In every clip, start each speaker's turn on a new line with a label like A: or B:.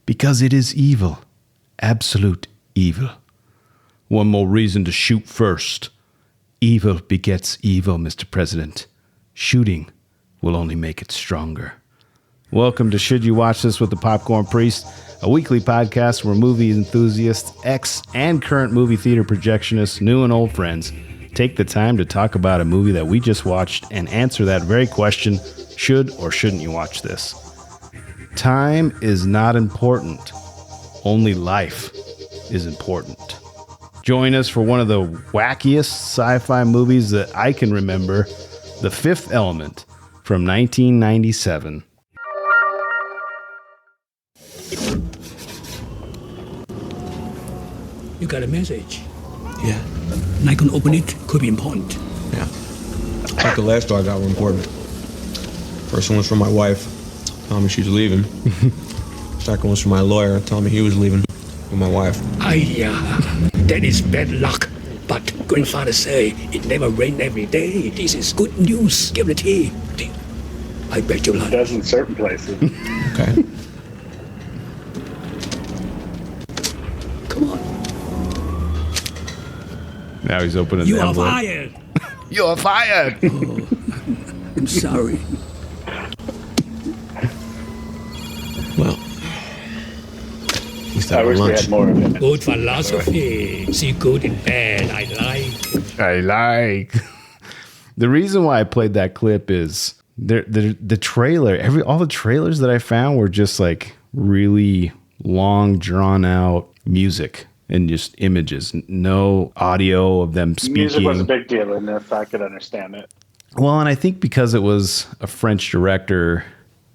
A: Because it is evil. Absolute evil. One more reason to shoot first. Evil begets evil, Mr. President. Shooting will only make it stronger. Welcome to Should You Watch This with the Popcorn Priest, a weekly podcast where movie enthusiasts, ex and current movie theater projectionists, new and old friends, take the time to talk about a movie that we just watched and answer that very question, should or shouldn't you watch this? Time is not important. Only life is important. Join us for one of the wackiest sci-fi movies that I can remember, The Fifth Element from 1997.
B: You got a message.
C: Yeah.
B: Not gonna open it, could be important.
C: Yeah. Like the last dog got were important. First one was from my wife, telling me she's leaving. Second was from my lawyer, telling me he was leaving with my wife.
B: That is bad luck. But grandfather say it never rain every day. This is good news, guarantee. I bet you
D: It
B: luck.
D: does in certain places.
C: Okay.
B: Come on.
A: Now he's opening
B: You
A: the
B: are
A: envelope.
B: fired.
A: You are fired!
B: I'm sorry.
C: Well, we
D: I
C: started
D: wish we
C: lunch.
D: had more of it.
B: Good philosophy. See good and bad. I like.
A: I like. The reason why I played that clip is the trailer. All the trailers that I found were just like really long, drawn out music and just images. No audio of them speaking.
D: Music was a big deal in this. I could understand it.
A: Well, and I think because it was a French director,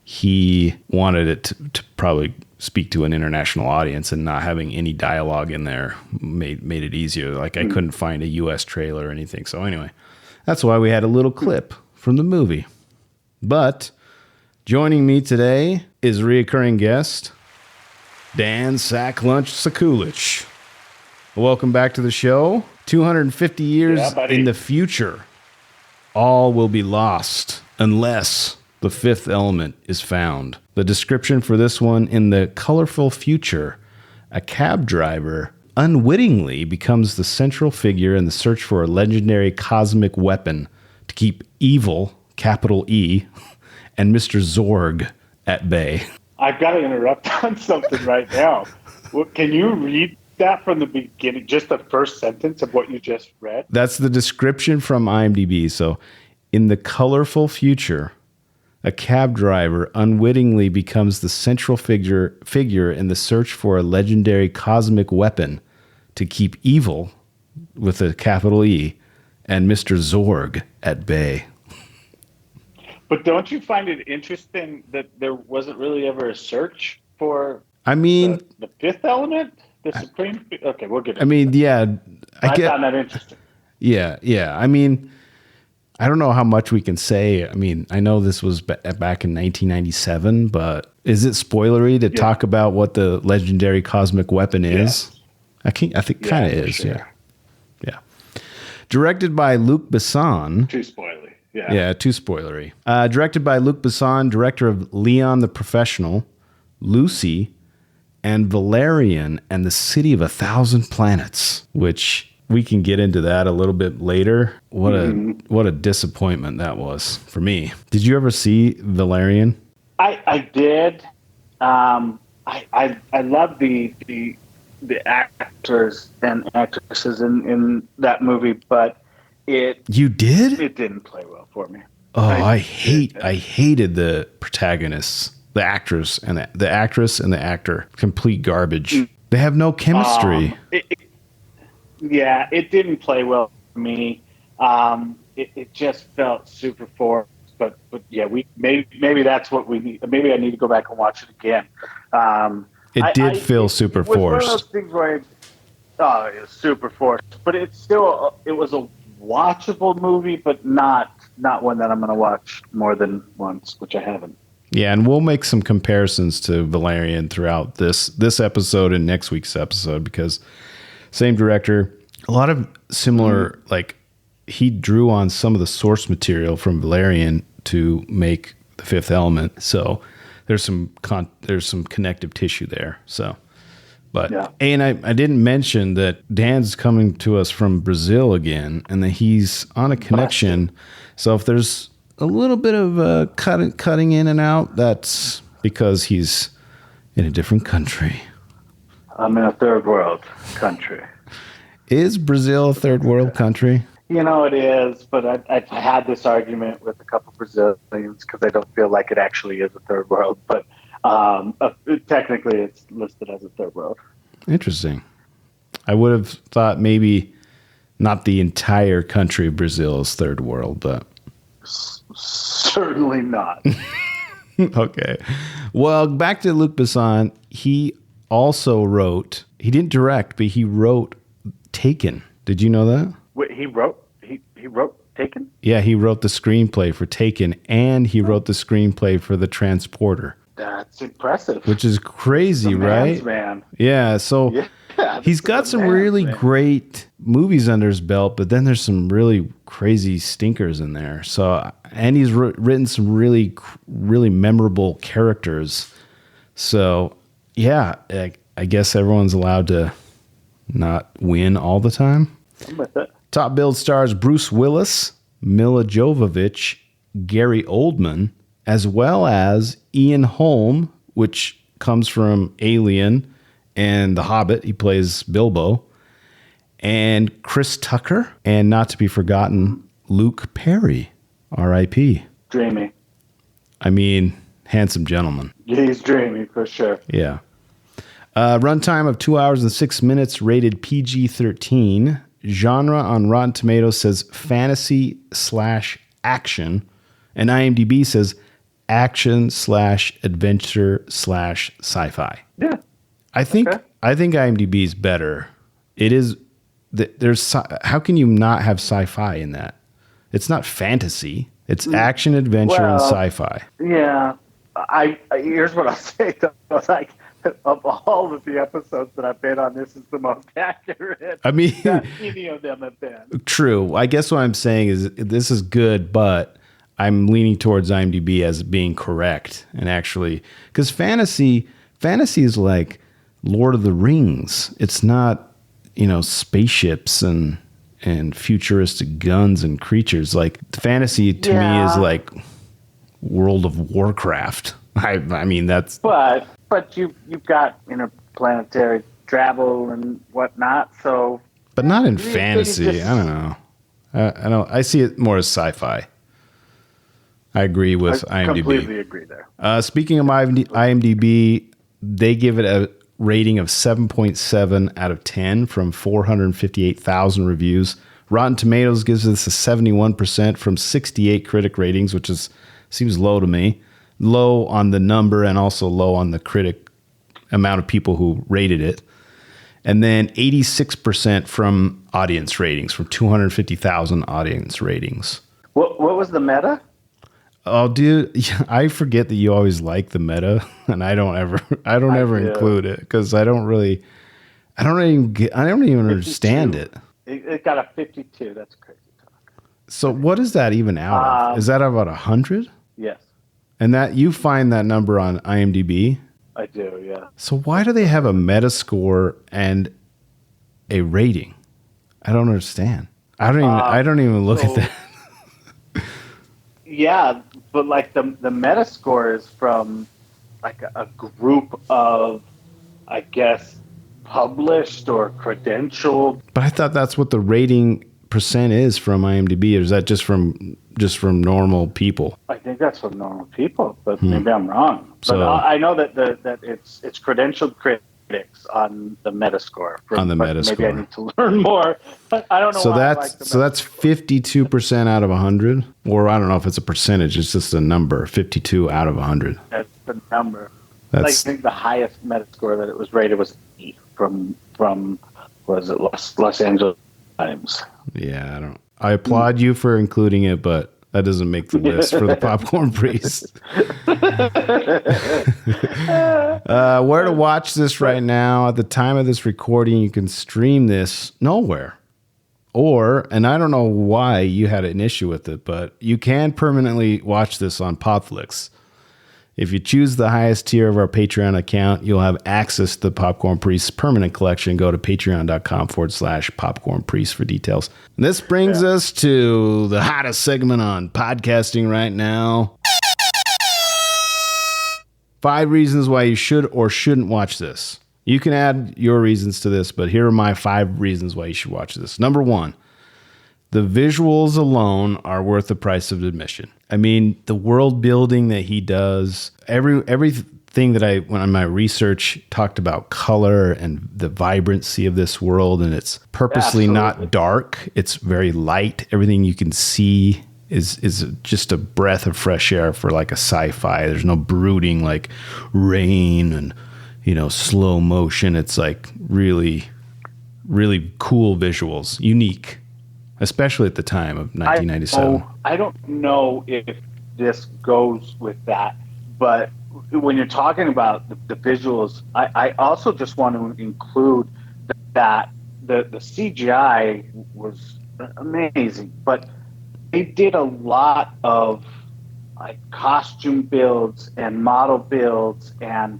A: he wanted it to probably speak to an international audience, and not having any dialogue in there made it easier. Like I couldn't find a US trailer or anything. So anyway, that's why we had a little clip from the movie. But joining me today is reoccurring guest, Dan Sacklunch Sekulich. Welcome back to the show. 250 years in the future, all will be lost unless the fifth element is found. The description for this one: in the colorful future, a cab driver unwittingly becomes the central figure in the search for a legendary cosmic weapon to keep evil, capital E, and Mr. Zorg at bay.
D: I've got to interrupt on something right now. Can you read that from the beginning, just the first sentence of what you just read?
A: That's the description from IMDb. So, in the colorful future, a cab driver unwittingly becomes the central figure in the search for a legendary cosmic weapon to keep evil, with a capital E, and Mr. Zorg at bay.
D: But don't you find it interesting that there wasn't really ever a search for
A: the
D: fifth element? The supreme? Okay, we'll get it.
A: Yeah.
D: I found that interesting.
A: Yeah. I don't know how much we can say. I know this was back in 1997, but is it spoilery to talk about what the legendary cosmic weapon is? I think kind of is.
D: Sure.
A: Yeah. Directed by Luc Besson.
D: Too spoilery.
A: Yeah, too spoilery. Directed by Luc Besson, director of Leon the Professional, Lucy, and Valerian and the City of 1,000 Planets, which we can get into that a little bit later. What a disappointment that was for me. Did you ever see Valerian?
D: I did. I love the actors and actresses in that movie, but
A: You did?
D: It didn't play well for me.
A: Oh, I hated the protagonists, the actress and the actor. Complete garbage. They have no chemistry.
D: It didn't play well for me. It just felt super forced. But yeah, maybe that's what we need. Maybe I need to go back and watch it again.
A: It did feel super forced.
D: One of those things where it was super forced, but it was a watchable movie, but not one that I'm going to watch more than once, which I haven't.
A: Yeah, and we'll make some comparisons to Valerian throughout this episode and next week's episode, because same director, a lot of similar, like he drew on some of the source material from Valerian to make The Fifth Element. So there's some connective tissue there. So, but
D: Yeah.
A: and I didn't mention that Dan's coming to us from Brazil again, and that he's on a connection. So if there's a little bit of cutting in and out, that's because he's in a different country.
D: I'm in a third world country.
A: Is Brazil a third world country?
D: You know, it is, but I've had this argument with a couple Brazilians because I don't feel like it actually is a third world, but technically it's listed as a third world.
A: Interesting. I would have thought maybe not the entire country of Brazil is third world, but...
D: Certainly not.
A: Okay. Well, back to Luc Besson. He also wrote, he didn't direct, but he wrote Taken. Did you know that?
D: Wait, he wrote Taken?
A: Yeah, he wrote the screenplay for Taken, and he wrote the screenplay for The Transporter.
D: That's impressive.
A: Which is crazy, right?
D: Man.
A: Yeah, so he's got some really great movies under his belt, but then there's some really crazy stinkers in there. So, and he's written some really, really memorable characters. So, yeah, I guess everyone's allowed to not win all the time.
D: I'm with it.
A: Top billed stars Bruce Willis, Mila Jovovich, Gary Oldman, as well as Ian Holm, which comes from Alien and The Hobbit. He plays Bilbo. And Chris Tucker, and not to be forgotten, Luke Perry, R.I.P.
D: Dreamy.
A: I mean, handsome gentleman.
D: He's dreamy for sure.
A: Yeah. Runtime of 2 hours and 6 minutes, rated PG-13. Genre on Rotten Tomatoes says fantasy/action, and IMDb says action/adventure/sci-fi.
D: Yeah.
A: I think IMDb is better. It is. There's. How can you not have sci-fi in that? It's not fantasy. It's action, adventure, and sci-fi.
D: Yeah. Here's what I'll say though. Like, of all of the episodes that I've been on, this is the most accurate.
A: I mean,
D: that any of them have been. True.
A: I guess what I'm saying is this is good, but I'm leaning towards IMDb as being correct and actually, because fantasy is like Lord of the Rings. It's not, spaceships and futuristic guns and creatures. Like fantasy to me is like World of Warcraft. I mean that's. But
D: you've got interplanetary travel and whatnot, so. But
A: not in fantasy. I don't know. I see it more as sci-fi. I agree with IMDb.
D: Completely agree there.
A: Speaking of IMDb, they give it a rating of 7.7 out of 10 from 458,000 reviews. Rotten Tomatoes gives this a 71% from 68 critic ratings, which seems low to me. Low on the number and also low on the critic amount of people who rated it. And then 86% from audience ratings, from 250,000 audience ratings.
D: What was the meta?
A: Oh, dude, I forget that you always like the meta, and I don't ever include it because I don't even understand it.
D: It got a 52. That's crazy talk.
A: So what is that even out of? Is that about 100?
D: Yes.
A: And that you find that number on IMDb?
D: I do, yeah.
A: So why do they have a Metascore and a rating? I don't understand. I don't even look at that.
D: Yeah, but like the Metascore is from like a group of, I guess, published or credentialed.
A: But I thought that's what the rating percent is from IMDb. Or is that just from normal people? I
D: think that's from normal people, but maybe I'm wrong. But I know that it's credentialed critics on the Metascore.
A: Metascore.
D: Maybe I need to learn more. But I don't know.
A: So that's 52% out of 100, or I don't know if it's a percentage. It's just a number. 52 out of 100.
D: That's the number. I think the highest Metascore that it was rated was E from was it Los Angeles Times.
A: Yeah, I applaud you for including it, but that doesn't make the list for the Popcorn Priest. Where to watch this right now? At the time of this recording, you can stream this nowhere. Or, and I don't know why you had an issue with it, but you can permanently watch this on Popflix. If you choose the highest tier of our Patreon account, you'll have access to the Popcorn Priest permanent collection. Go to patreon.com/Popcorn Priest for details. And this brings us to the hottest segment on podcasting right now. 5 reasons why you should or shouldn't watch this. You can add your reasons to this, but here are my 5 reasons why you should watch this. Number 1, the visuals alone are worth the price of admission. I mean, the world building that he does, everything that when on my research talked about color and the vibrancy of this world, and it's purposely not dark. It's very light. Everything you can see is just a breath of fresh air for like a sci-fi. There's no brooding like rain and slow motion. It's like really, really cool visuals, unique, especially at the time of 1997.
D: I don't know if this goes with that, but when you're talking about the visuals, I also just want to include that the CGI was amazing, but they did a lot of like costume builds and model builds, and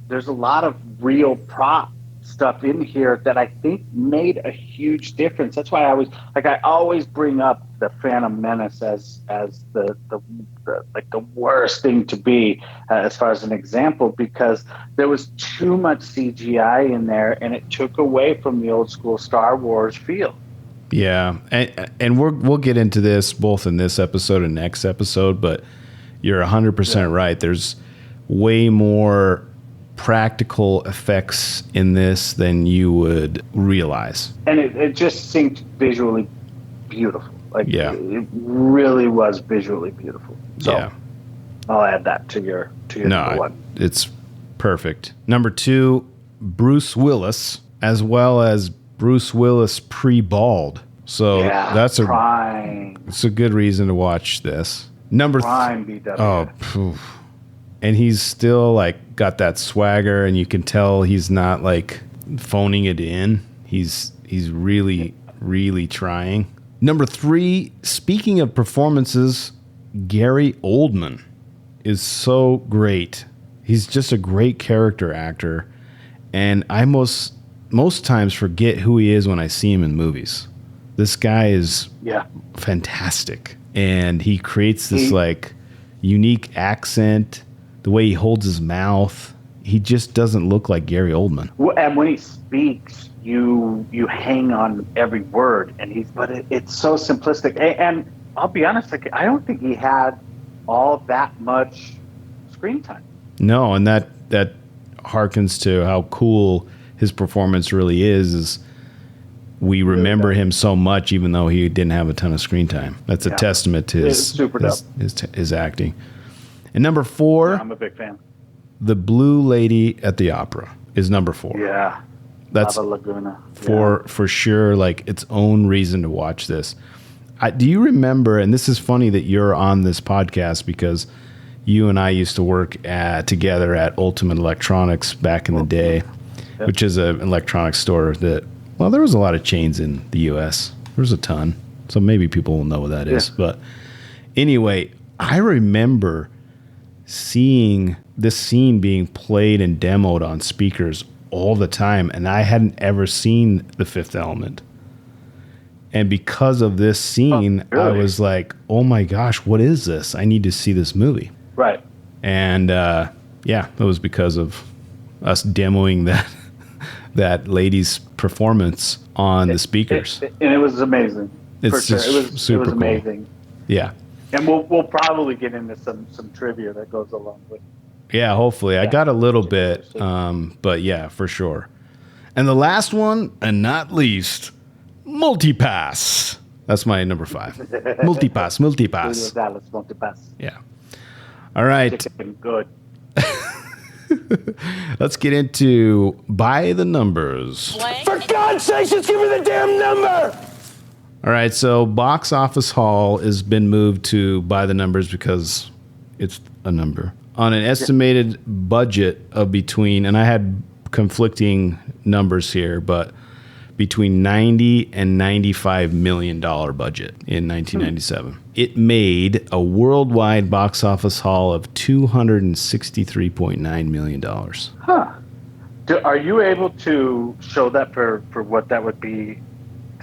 D: there's a lot of real prop stuff in here that I think made a huge difference. That's why I always bring up the Phantom Menace as the worst thing to be as far as an example, because there was too much CGI in there and it took away from the old school Star Wars feel.
A: Yeah, and we'll get into this both in this episode and next episode, but you're 100% right. There's way more practical effects in this than you would realize.
D: And it just seemed visually beautiful. It really was visually beautiful. So yeah. I'll add that to your number 1.
A: It's perfect. Number 2, Bruce Willis, as well as Bruce Willis pre-bald. So that's it's a good reason to watch this. Number 3. And he's still like got that swagger, and you can tell he's not like phoning it in. He's really, really trying. Number 3, speaking of performances, Gary Oldman is so great. He's just a great character actor, and I most times forget who he is when I see him in movies. This guy is fantastic, and he creates this like unique accent. The way he holds his mouth, he just doesn't look like Gary Oldman.
D: And when he speaks, you hang on every word, but it's so simplistic. And I'll be honest, I don't think he had all that much screen time.
A: No, and that harkens to how cool his performance really is we remember him so much even though he didn't have a ton of screen time. That's a testament to his acting. And number 4,
D: I'm a big fan.
A: The Blue Lady at the Opera is number 4.
D: Yeah.
A: That's
D: Lava Laguna.
A: For sure, like its own reason to watch this. Do you remember, and this is funny that you're on this podcast because you and I used to work together at Ultimate Electronics back in the day, which is an electronics store that, well, there was a lot of chains in the U.S. There was a ton, so maybe people will know what that is. But anyway, I remember seeing this scene being played and demoed on speakers all the time, and I hadn't ever seen The Fifth Element. And because of this scene, I was like, oh my gosh, what is this? I need to see this movie.
D: Right.
A: And it was because of us demoing that lady's performance on the speakers.
D: And it was amazing.
A: It's just super cool.
D: Amazing.
A: Yeah.
D: And we'll probably get into some trivia that goes along with it.
A: Yeah, hopefully. I got a little bit, but yeah, for sure. And the last one, and not least, MULTIPASS. That's my number 5. MULTIPASS.
D: MULTIPASS.
A: Yeah. All right.
D: Chicken, good.
A: Let's get into By the Numbers.
B: For God's sake, just give me the damn number!
A: All right, so Box Office Hall has been moved to By the Numbers because it's a number. On an estimated budget of between, and I had conflicting numbers here, but between 90 and 95 million dollar budget in 1997. It made a worldwide box office haul of 263.9 million dollars.
D: Huh. Are you able to show that for what that would be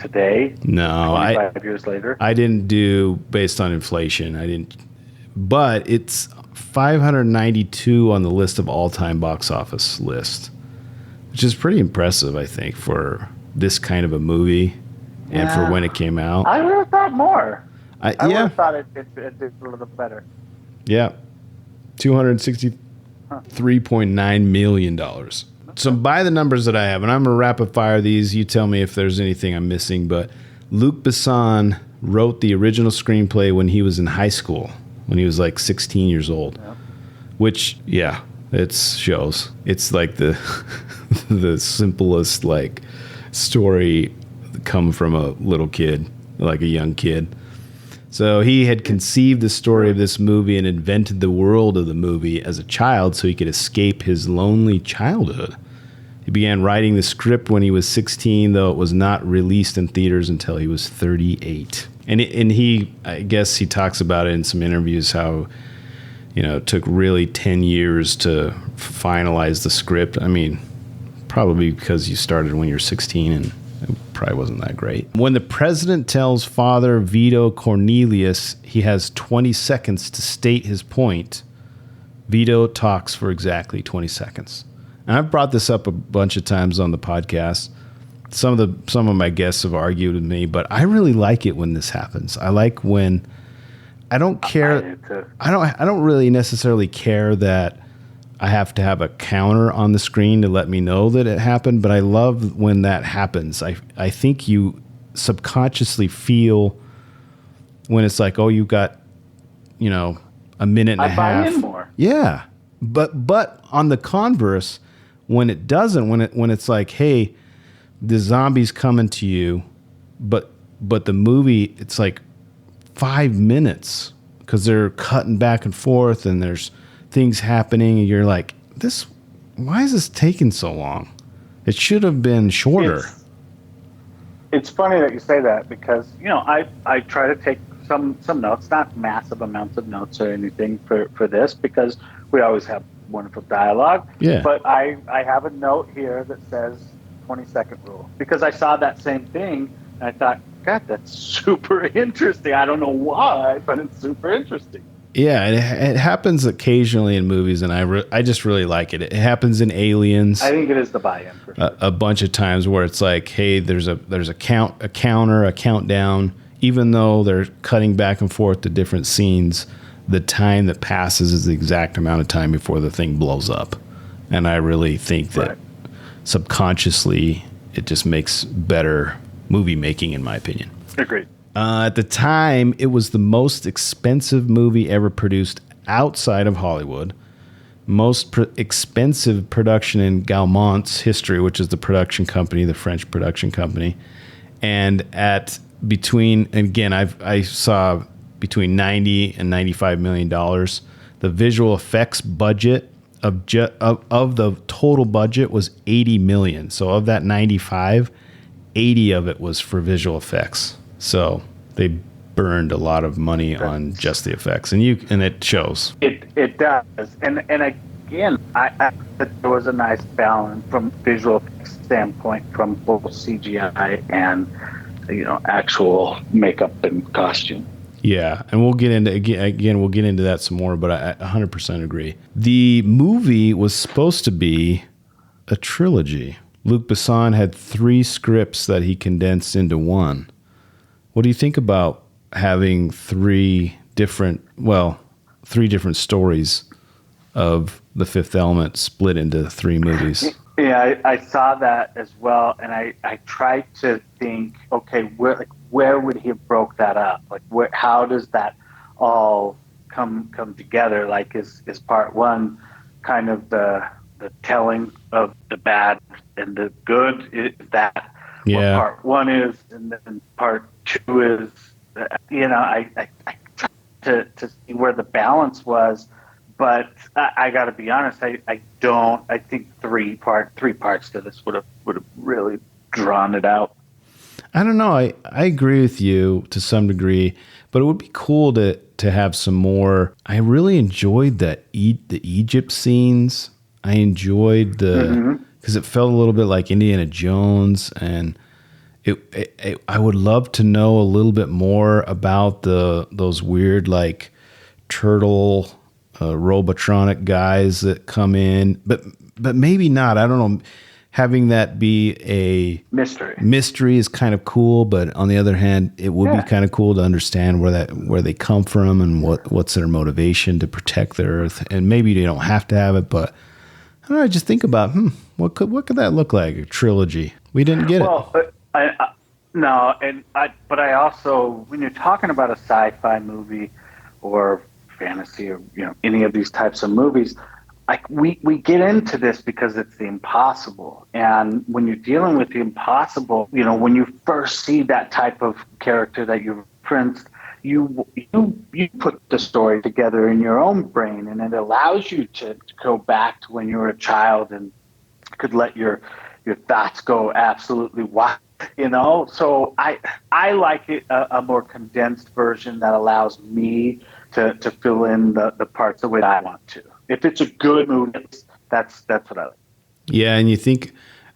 D: today?
A: No,
D: 25 years later.
A: I didn't do based on inflation. I didn't, but it's 592 on the list of all-time box office list, which is pretty impressive, I think, for this kind of a movie and for when it came out.
D: I would have thought more. I would
A: Yeah,
D: have thought it did a little better.
A: yeah, $263.9 million. So by the numbers that I have, and I'm going to rapid fire these, you tell me if there's anything I'm missing, but Luc Besson wrote the original screenplay when he was in high school, when he was like 16 years old, which, yeah, it shows. It's like the the simplest like story come from a little kid, like a young kid. So he had conceived the story of this movie and invented the world of the movie as a child so he could escape his lonely childhood. He began writing the script when he was 16, though it was not released in theaters until he was 38. And he, I guess he talks about it in some interviews how, it took really 10 years to finalize the script. I mean, probably because you started when you were 16 and it probably wasn't that great. When the president tells Father Vito Cornelius he has 20 seconds to state his point, Vito talks for exactly 20 seconds. And I've brought this up a bunch of times on the podcast. Some of my guests have argued with me, but I really like it when this happens. I like when I don't care. I don't really necessarily care that I have to have a counter on the screen to let me know that it happened, but I love when that happens. I think you subconsciously feel when it's like, oh, you got, a minute and a half.
D: I buy in more.
A: Yeah. But on the converse, when it doesn't, when it's like, hey, the zombie's coming to you, but the movie, it's like 5 minutes because they're cutting back and forth and there's things happening and you're like, why is this taking so long? It should have been shorter.
D: It's funny that you say that because, I try to take some notes, not massive amounts of notes or anything for this because we always have wonderful dialogue.
A: Yeah.
D: But I have a note here that says 20-second rule because I saw that same thing and I thought, God, that's super interesting. I don't know why, but it's super interesting.
A: Yeah, it happens occasionally in movies, and I just really like it. It happens in Aliens.
D: I think it is the buy-in for sure.
A: A bunch of times where it's like, hey, there's a counter, a countdown. Even though they're cutting back and forth to different scenes, the time that passes is the exact amount of time before the thing blows up. And I really think that subconsciously it just makes better movie making, in my opinion.
D: Agreed.
A: At the time, it was the most expensive movie ever produced outside of Hollywood. Most expensive production in Gaumont's history, which is the production company, the French production company. And I saw between $90 and $95 million. The visual effects budget of the total budget was $80 million. So of that 95, 80 of it was for visual effects. So they burned a lot of money on just the effects, and it shows. It
D: does, and again, I there was a nice balance from visual effects standpoint from both CGI and actual makeup and costume.
A: Yeah, and we'll get into we'll get into that some more, but I 100% agree. The movie was supposed to be a trilogy. Luc Besson had 3 scripts that he condensed into one. What do you think about having 3 different stories of The Fifth Element split into 3 movies?
D: Yeah, I saw that as well, and I tried to think, okay, where would he have broke that up? Like, how does that all come together? Like, is part 1 kind of the telling of the bad and the good? Is that what part 1 is, and then part 2 is? I tried to see where the balance was, but I got to be honest. I think 3 parts to this would have really drawn it out.
A: I don't know. I agree with you to some degree, but it would be cool to have some more. I really enjoyed the Egypt scenes. I enjoyed because it felt a little bit like Indiana Jones, and I would love to know a little bit more about those weird like turtle robotronic guys that come in, but maybe not. I don't know. Having that be a mystery is kind of cool, but on the other hand, it would be kind of cool to understand where they come from and what's their motivation to protect the Earth. And maybe they don't have to have it, but I don't know. I just think about what could that look like? A trilogy. We didn't get it.
D: But I also, when you're talking about a sci-fi movie or fantasy or any of these types of movies, like we get into this because it's the impossible. And when you're dealing with the impossible, when you first see that type of character that you referenced, you put the story together in your own brain, and it allows you to go back to when you were a child and could let your thoughts go absolutely wild. So I like it a more condensed version that allows me to fill in the parts the way I want to. If it's a good movie, that's what I like.
A: Yeah, and you think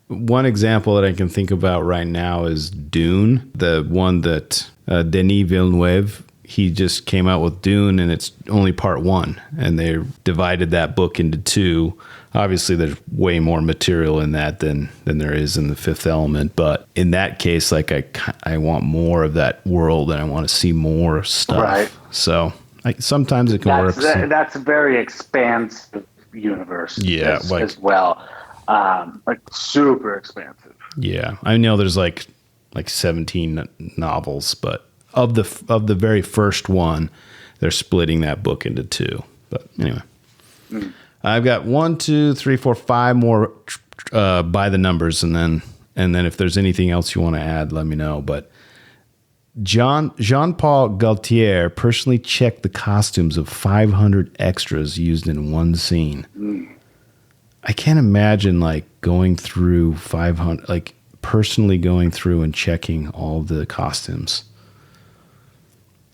A: one example that I can think about right now is Dune, the one that Denis Villeneuve, he just came out with Dune, and it's only part 1, and they divided that book into 2. Obviously, there's way more material in that than there is in The Fifth Element, but in that case, like I want more of that world, and I want to see more stuff. Right. So sometimes it can work.
D: That's a very expansive universe.
A: Yeah,
D: as well, like super expansive.
A: Yeah, I know there's like 17 novels, but of the very first one, they're splitting that book into 2. But anyway, I've got 1, 2, 3, 4, 5 more by the numbers, and then if there's anything else you want to add, let me know. But Jean-Paul Gaultier personally checked the costumes of 500 extras used in one scene. I can't imagine like going through 500, like personally going through and checking all the costumes.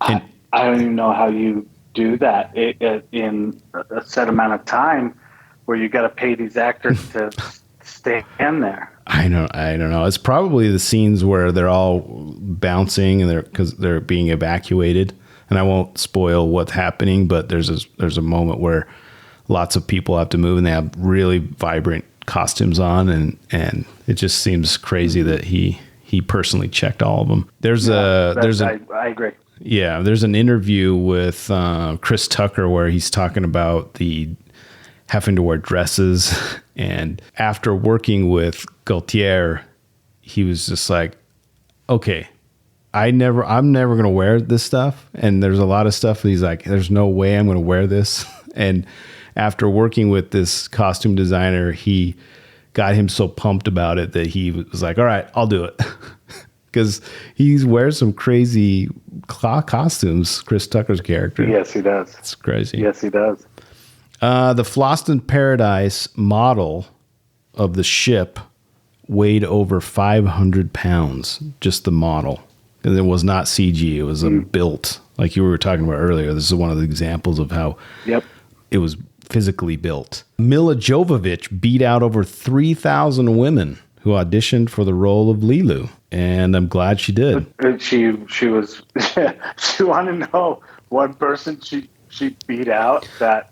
D: I don't even know how you do that in a set amount of time where you got to pay these actors to stand there.
A: I don't know. It's probably the scenes where they're all bouncing and because they're being evacuated. And I won't spoil what's happening, but there's a moment where lots of people have to move and they have really vibrant costumes on, and it just seems crazy that he personally checked all of them. I agree. Yeah, there's an interview with Chris Tucker where he's talking about the having to wear dresses, and after working with Gaultier, he was just like, okay, I'm never going to wear this stuff. And there's a lot of stuff that he's like, there's no way I'm going to wear this. And after working with this costume designer, he got him so pumped about it that he was like, all right, I'll do it. Because he wears some crazy costumes, Chris Tucker's character.
D: Yes, he does.
A: It's crazy.
D: Yes, he does.
A: The Floston Paradise model of the ship weighed over 500 pounds, just the model. And it was not CG. It was built, like you were talking about earlier. This is one of the examples of how it was physically built. Mila Jovovich beat out over 3,000 women who auditioned for the role of Lilu. And I'm glad she did.
D: She was, she wanted to know one person she beat out that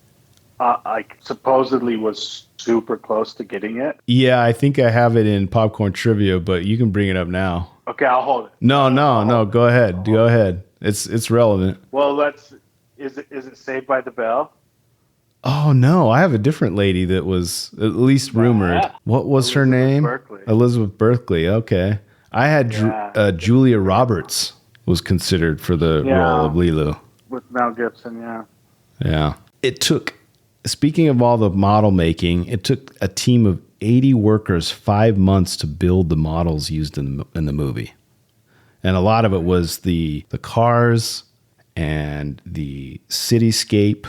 D: supposedly was super close to getting it.
A: Yeah, I think I have it in Popcorn Trivia, but you can bring it up now.
D: Okay, I'll hold it.
A: No, go ahead. Go ahead. It's relevant.
D: Well, is it Saved by the Bell?
A: Oh no, I have a different lady that was at least rumored. Yeah. What was her name?
D: Berkley.
A: Elizabeth Berkley. Okay. I had Julia Roberts was considered for the role of Lilu.
D: With Mel Gibson, yeah.
A: Yeah. It took, speaking of all the model making, it took a team of 80 workers 5 months to build the models used in the movie. And a lot of it was the cars and the cityscape.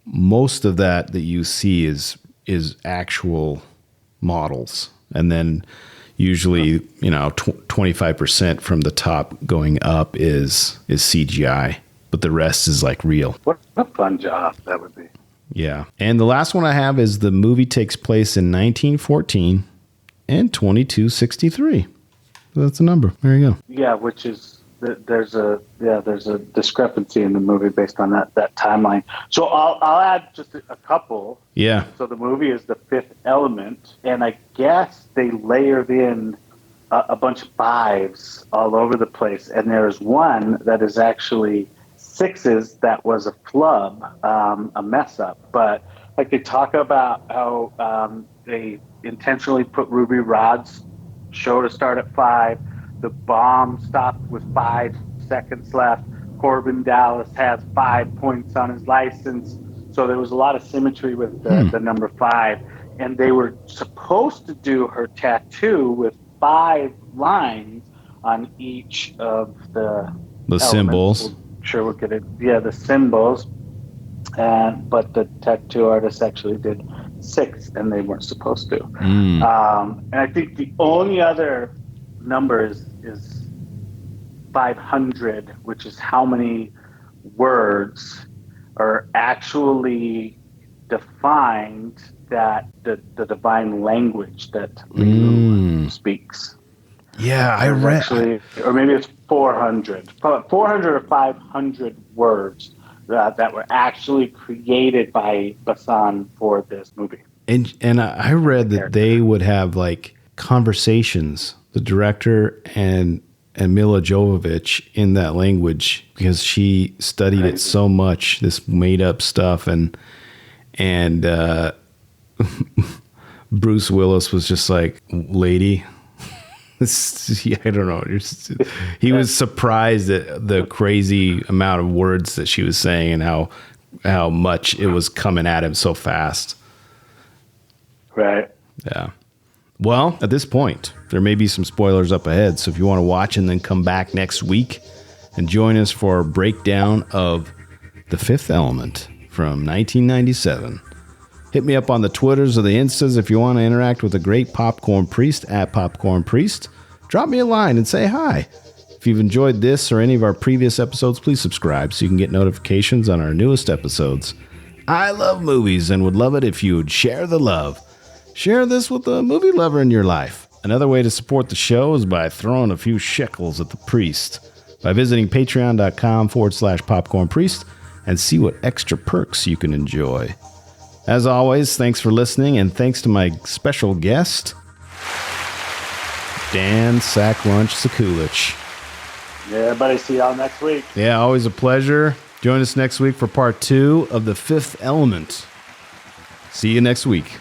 A: Most of that you see is actual models. And then Usually, 25% from the top going up is CGI, but the rest is like real.
D: What a fun job that would be.
A: Yeah. And the last one I have is the movie takes place in 1914 and 2263. So that's a number. There you go.
D: Yeah, which is there's a discrepancy in the movie based on that timeline. So I'll add just a couple.
A: Yeah.
D: So the movie is The Fifth Element, and I guess they layered in a bunch of fives all over the place, and there's one that is actually sixes that was a flub, a mess up. But like they talk about how they intentionally put Ruby Rod's show to start at 5. The bomb stopped with 5 seconds left. Corbin Dallas has 5 points on his license. So there was a lot of symmetry with the number 5. And they were supposed to do her tattoo with 5 lines on each of the
A: symbols.
D: Sure, we'll get it. Yeah, the symbols. But the tattoo artist actually did 6, and they weren't supposed to. And I think the only other number is 500, which is how many words are actually defined that the divine language that Liu speaks.
A: Yeah, I read.
D: Actually, or maybe it's 400. 400 or 500 words that were actually created by Basan for this movie.
A: And I read that they would have like conversations, the director and Mila Jovovich, in that language, because she studied it so much, this made up stuff, and Bruce Willis was just like, lady. I don't know. He was surprised at the crazy amount of words that she was saying and how much it was coming at him so fast.
D: Right.
A: Yeah. Well, at this point, there may be some spoilers up ahead. So if you want to watch and then come back next week and join us for a breakdown of The Fifth Element from 1997. Hit me up on the Twitters or the Instas if you want to interact with the great Popcorn Priest at Popcorn Priest. Drop me a line and say hi. If you've enjoyed this or any of our previous episodes, please subscribe so you can get notifications on our newest episodes. I love movies and would love it if you would share the love. Share this with a movie lover in your life. Another way to support the show is by throwing a few shekels at the priest by visiting patreon.com/popcornpriest and see what extra perks you can enjoy. As always, thanks for listening, and thanks to my special guest, Dan Sack Lunch Sekulich.
D: Yeah, buddy. See y'all next week.
A: Yeah, always a pleasure. Join us next week for part 2 of The Fifth Element. See you next week.